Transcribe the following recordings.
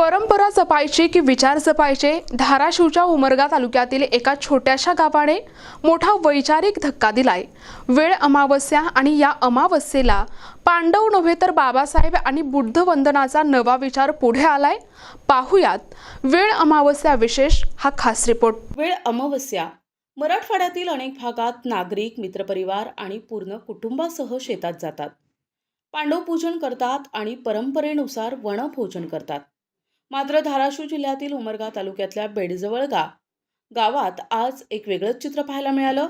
परंपरा जपायची की विचार जपायचे, धाराशिवच्या उमरगा तालुक्यातील एका छोट्याशा गावाने मोठा वैचारिक धक्का दिलाय। वेळ अमावस्या आणि या अमावस्येला पांडव नव्हे तर बाबासाहेब आणि बुद्ध वंदनाचा नवा विचार पुढे आलाय। पाहुयात वेळ अमावस्या विशेष हा खास रिपोर्ट। वेळ अमावस्या मराठवाड्यातील अनेक भागात नागरिक, मित्रपरिवार आणि पूर्ण कुटुंबासह शेतात जातात, पांडव पूजन करतात आणि परंपरेनुसार वनभोजन करतात। मात्र धाराशिव जिल्ह्यातील उमरगा तालुक्यातल्या बेडजवळगा गावात आज एक वेगळंच चित्र पाहायला मिळालं।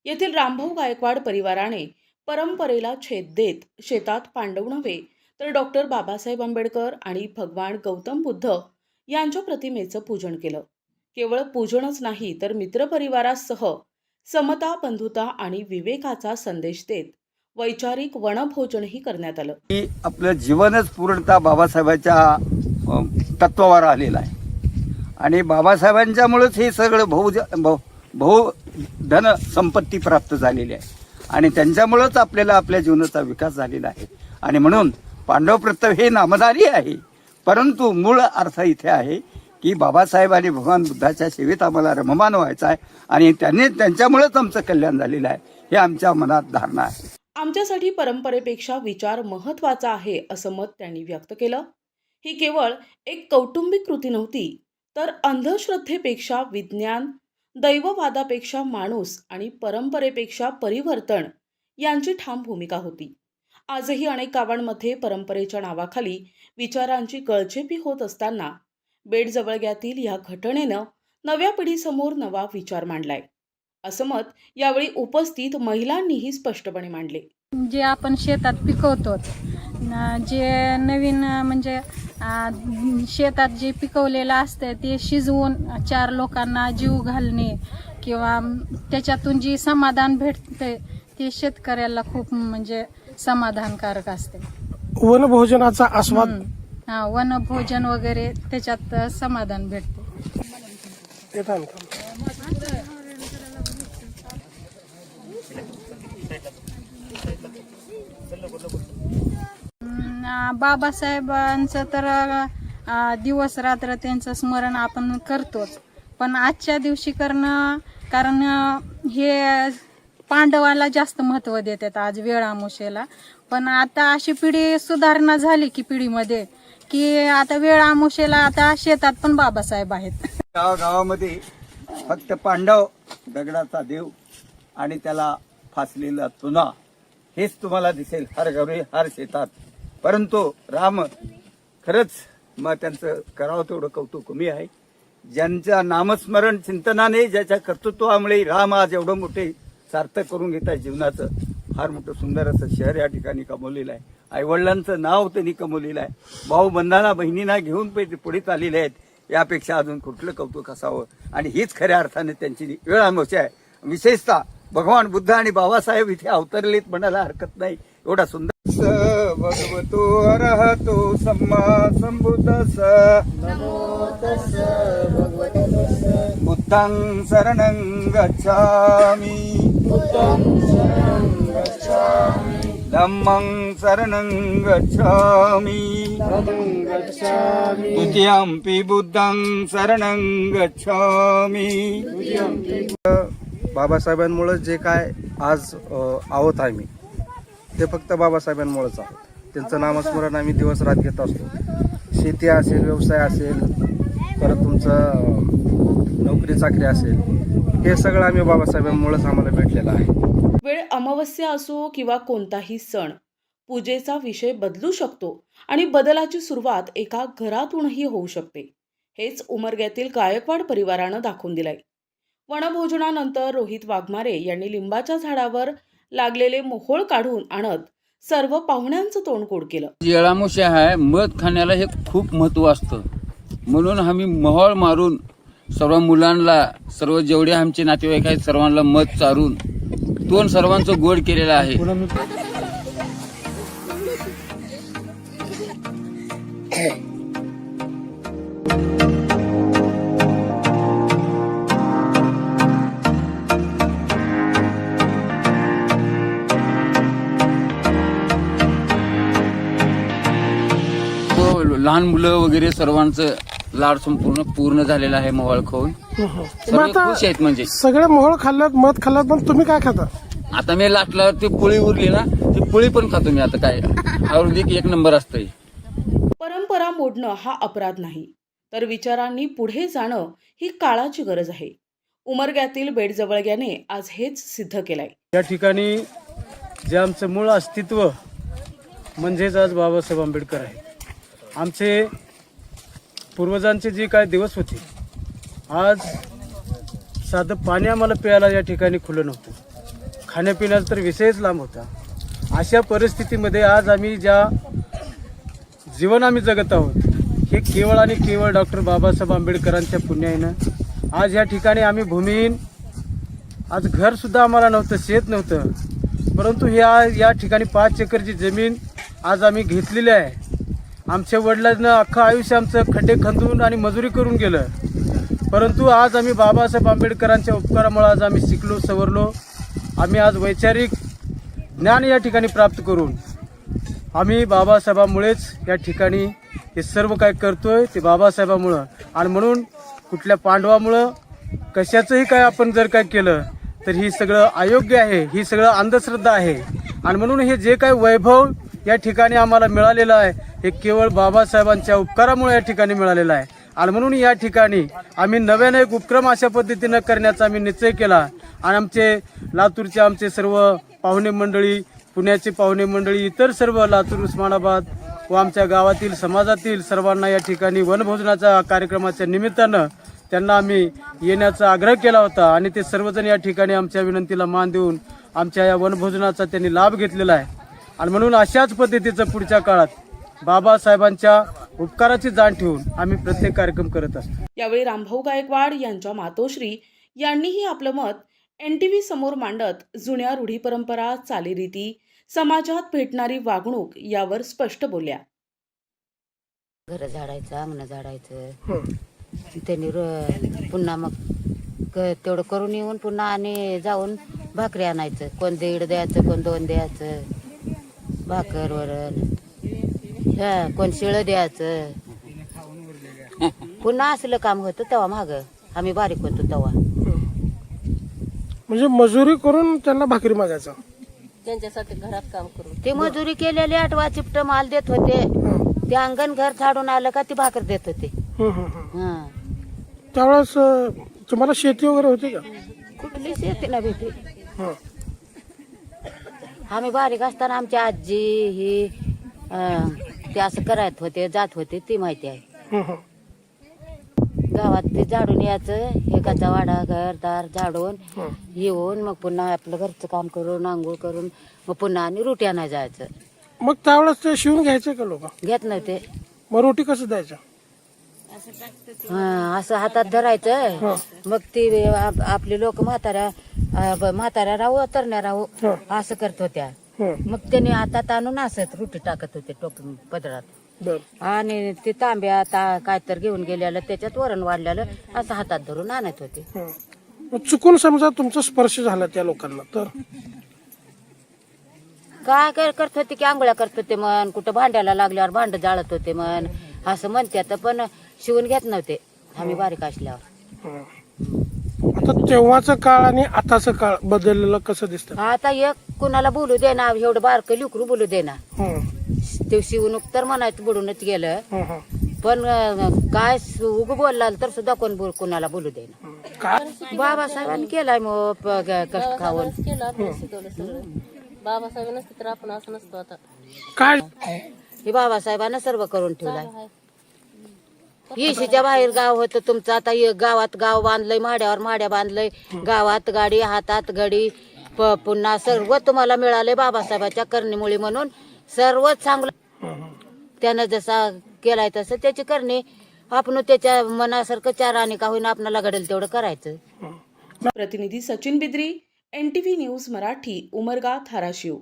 येथील रामभाऊ गायकवाड परिवाराने परंपरेला छेद देत शेतात पांडव नव्हे तर डॉक्टर बाबासाहेब आंबेडकर आणि भगवान गौतम बुद्ध यांच्या प्रतिमेचं पूजन केलं। केवळ पूजनच नाही तर मित्रपरिवारासह समता, बंधुता आणि विवेकाचा संदेश देत वैचारिक वनभोजनही करण्यात आलं। आपलं जीवनच पूर्णतः बाबासाहेबांच्या तत्वावर आलेलं आहे आणि बाबासाहेबांच्यामुळेच हे सगळं बहुधन संपत्ती प्राप्त झालेली आहे आणि त्यांच्यामुळेच आपल्याला आपल्या जीवनाचा विकास झालेला आहे। आणि म्हणून पांडव प्रताप हे नामधारी आहे, परंतु मूळ अर्थ इथे आहे की बाबासाहेब आणि भगवान बुद्धाच्या सेवेत आम्हाला रममान व्हायचं आहे आणि त्यांच्यामुळेच आमचं कल्याण झालेलं आहे, हे आमच्या मनात धारणा आहे। आमच्यासाठी परंपरेपेक्षा विचार महत्त्वाचा आहे असं मत त्यांनी व्यक्त केलं। ही केवळ एक कौटुंबिक कृती नव्हती, तर अंधश्रद्धेपेक्षा विज्ञान, दैववादापेक्षा माणूस आणि परंपरेपेक्षा परिवर्तन यांची ठाम भूमिका होती। आजही अनेक गावांमध्ये परंपरेच्या नावाखाली विचारांची गळचेपी होत असताना बेडजवळग्यातील या घटनेनं नव्या पिढीसमोर नवा विचार मांडलाय, असं मत यावेळी उपस्थित महिलांनीही स्पष्टपणे मांडले। जे आपण शेतात पिकवतो, जे नवीन म्हणजे शेतात जे पिकवलेलं असतं ते शिजवून 4 लोकांना जीव घालणे किंवा त्याच्यातून जे समाधान भेटते ते शेतकऱ्याला खूप म्हणजे समाधानकारक असते। वनभोजनाचा आस्वाद, वनभोजन वगैरे त्याच्यात समाधान भेटते। बाबासाहेबांचं तर दिवस रात्र त्यांचं स्मरण आपण करतोच, पण आजच्या दिवशी करणं, कारण हे पांडवाला जास्त महत्त्व देतात आज वेळ अमावस्येला। पण आता अशी पिढी सुधारणा झाली की पिढीमध्ये की आता वेळ अमावस्येला आता शेतात पण बाबासाहेब आहेत। गावामध्ये फक्त पांडव, दगडाचा देव आणि त्याला फासलेला चुना हेच तुम्हाला दिसेल हर घरी हर शेतात, परंतु राम खरंच मग त्यांचं करावं तेवढं कौतुक कमी आहे। ज्यांच्या नामस्मरण चिंतनाने, ज्याच्या कर्तृत्वामुळे राम आज एवढं मोठे सार्थक करून घेत आहे जीवनाचं, फार मोठं सुंदर असं शहर या ठिकाणी कमवलेलं आहे। आईवडिलांचं नाव त्यांनी कमवलेलं आहे, भाऊ बंधांना बहिणींना घेऊन पुढे चाललेले आहेत, यापेक्षा अजून कुठलं कौतुक असावं। आणि हीच खऱ्या अर्थाने त्यांची वेळ अमावस्या आहे। विशेषतः भगवान बुद्ध आणि बाबासाहेब इथे अवतरलेत म्हणायला हरकत नाही, एवढा सुंदर भगवतो अरहतो सम्मा संबुद्धस्स बुद्धं शरणं गच्छामि धम्मं शरणं गच्छामि द्वितीयंपि बुद्धं शरणं गच्छामि। बाबासाहेबांमुळे जे काय आज आहोत आम्ही, ते फक्त बाबासाहेबांमुळेच आहोत। त्यांचं नामस्मरण आम्ही दिवस रात घेत असतो। शेती असेल, व्यवसाय असेल, परत तुमचं नोकरी चाकरी असेल, हे सगळं आम्ही बाबासाहेबांमुळेच आम्हाला भेटलेलं आहे। वेळ अमावस्या असो किंवा कोणताही सण, पूजेचा विषय बदलू शकतो आणि बदलाची सुरुवात एका घरातूनही होऊ शकते। हेच उमरग्यातील गायकवाड परिवारानं दाखवून दिलंय। वनभोजनानंतर रोहित वाघमारे यांनी लिंबाच्या झाडावर लागलेले मोहोळ काढून आणत सर्व पाहुण्यांचं तोंडकोड केलं। वेळ अमावस्या आहे, मध खाण्याला हे खूप महत्त्व असतं, म्हणून आम्ही मोहोळ मारून सर्व मुलांना, सर्व जेवढे आमचे नातेवाईक आहेत सर्वांना मध चारून तोंड सर्वांचं गोड केलेलं आहे। लहान मुलं वगैरे सर्वांचं लाड संपूर्ण पूर्ण झालेलं आहे मोहळ खाऊन. मग सर्व आता खुश आहेत. म्हणजे सगळे मोहळ खाल्ल्यात, मध खाल्ल्यात, पण तुम्ही काय खाता? आता मी लाटल्यावर ती पोळी उरली ना, ती पोळी पण खातो मी. आता काय आयुर्वेदिक एक नंबर असतंय. परंपरा मोडणं हा अपराध नाही, तर विचारांनी पुढे जाणं ही काळाची गरज आहे. उमरग्यातील बेटजवळग्याने आज हेच सिद्ध केलंय. या ठिकाणी जे आमचं मूळ अस्तित्व म्हणजेच आज बाबासाहेब आंबेडकर आहे. आमचे पूर्वजांचे जे काय दिवस होते, आज साधं पाणी आम्हाला प्यायला या ठिकाणी खुलं नव्हतं. खाण्यापिण्याचा तर विषयच लांब होता. अशा परिस्थितीमध्ये आज आम्ही ज्या जीवन आम्ही जगत आहोत, हे केवळ आणि केवळ डॉक्टर बाबासाहेब आंबेडकरांच्या पुण्याईनं. आज या ठिकाणी आम्ही भूमिहीन, आज घरसुद्धा आम्हाला नव्हतं, शेत नव्हतं, परंतु या ठिकाणी 5 एकरची जमीन आज आम्ही घेतलेली आहे. आमच्या वडिलांना अख्खं आयुष्य आमचं खड्डे खंदून आणि मजुरी करून गेलं, परंतु आज आम्ही बाबासाहेब आंबेडकरांच्या उपकारामुळे आज आम्ही शिकलो, सवरलो. आम्ही आज वैचारिक ज्ञान या ठिकाणी प्राप्त करून आम्ही बाबासाहेबांमुळेच या ठिकाणी हे सर्व काय करतोय, ते बाबासाहेबांमुळं. आणि म्हणून कुठल्या पांडवामुळं कशाचंही काय आपण जर काय केलं तर ही सगळं अयोग्य आहे, ही सगळं अंधश्रद्धा आहे. आणि म्हणून हे जे काही वैभव या ठिकाणी आम्हाला मिळालेलं आहे, हे केवळ बाबासाहेबांच्या उपकारामुळे या ठिकाणी मिळालेलं आहे. आणि म्हणून या ठिकाणी आम्ही नव्याने एक उपक्रम अशा पद्धतीनं करण्याचा आम्ही निश्चय केला. आणि आमचे लातूरचे आमचे सर्व पाहुणे मंडळी, पुण्याचे पाहुणे मंडळी, इतर सर्व लातूर, उस्मानाबाद व आमच्या गावातील समाजातील सर्वांना या ठिकाणी वनभोजनाच्या कार्यक्रमाच्या निमित्तानं त्यांना आम्ही येण्याचा आग्रह केला होता. आणि ते सर्वजण या ठिकाणी आमच्या विनंतीला मान देऊन आमच्या या वनभोजनाचा त्यांनी लाभ घेतलेला आहे. आणि म्हणून अशाच पद्धतीचं पुढच्या काळात बाबासाहेबांच्या उपकाराची जाण ठेवून आम्ही प्रत्येक कार्यक्रम करत असतो. यावेळी रामभाऊ गायकवाड यांच्या मातोश्री यांनीही आपलं मत NTV समोर मांडत जुन्या रूढी परंपरा, चालीरीती, समाजात भेटणारी वागणूक यावर स्पष्ट बोलल्या. घर झाडायचं, अंगण झाडायचं, त्यांनी पुन्हा मग तेवढं करून येऊन पुन्हा आणि जाऊन भाकरी आणायचं. कोण 1.5 द्यायचं, कोण 2 द्यायचं, भाकर वरण, कोण शिळं द्यायचं. पुन्हा असलं काम होतं तेव्हा मागं आम्ही बारीक होतो तेव्हा. म्हणजे मजुरी करून त्यांना भाकरी मागायचं. त्यांच्यासाठी घरात काम करून ते मजुरी केलेले 8 चिपट माल देत होते. ते अंगण घर झाडून आलं का ती भाकर देत होते. त्यावेळेस तुम्हाला शेती वगैरे होती का? कुठली शेती ना भेटी. आम्ही बारीक असताना आमची आजी ही ते असं करायत होते, जात होते, ती माहिती आहे. गावात ते झाडून यायचं, एकाचा वाडा घरदार झाडून येऊन मग पुन्हा आपलं घरचं काम करून आंघोळ करून मग पुन्हा आणि रोटी आणायला जायचं. मग त्यावेळेस ते शिवून घ्यायचे का लोक? घेत नव्हते. मग रोटी कसं द्यायचं? असं हातात धरायचं. मग ती आपली लोक म्हाताऱ्या राहू तरण्या राहू असं करत होत्या. मग त्याने हातात आणून असत रोटी टाकत होते टोपी पदरात. आणि ते तांब्या काय तर घेऊन गेलेलं त्याच्यात वरण वाढलेलं असं हातात धरून आणत होते. चुकून समजा तुमचा स्पर्श झाला त्या लोकांना तर काय करत होते की आंघोळ्या करत होते मन, कुठं भांड्याला लागल्यावर भांड जाळत होते मन असं म्हणतात. पण शिवून घेत नव्हते आम्ही बारीक असल्यावर. आता तेव्हाचं काळ आणि आताचं काळ बदललेलं कसं दिसतं? आता एक कुणाला बोलू दे ना, एवढं बारकं लिकरू बोलू दे ना. ते शिवणूक तर म्हणायचं बुडूनच गेलं. पण काय उग बोलला तर सुद्धा कोण कुणाला बोलू दे ना. बाबासाहेबांनी केलाय मग कष्ट खाऊन. बाबासाहेब नसते तर आपण असं नसतो. आता काय हे बाबासाहेबांना सर्व करून ठेवलाय. येशीच्या बाहेर गाव होतं तुमचं, आता गावात गाव बांधलंय, माड्यावर माड्या बांधलंय, गावात गाडी, हातात गाडी, पुन्हा सर्व तुम्हाला मिळालंय बाबासाहेबाच्या करणीमुळे. म्हणून सर्व चांगलं त्यानं जसा केलाय तसं त्याची करणी आपण त्याच्या मनासारखं 4 आणि का होईना आपल्याला घडेल तेवढं करायचं. प्रतिनिधी सचिन बिद्री, NTV न्यूज मराठी, उमरगा, धाराशिव.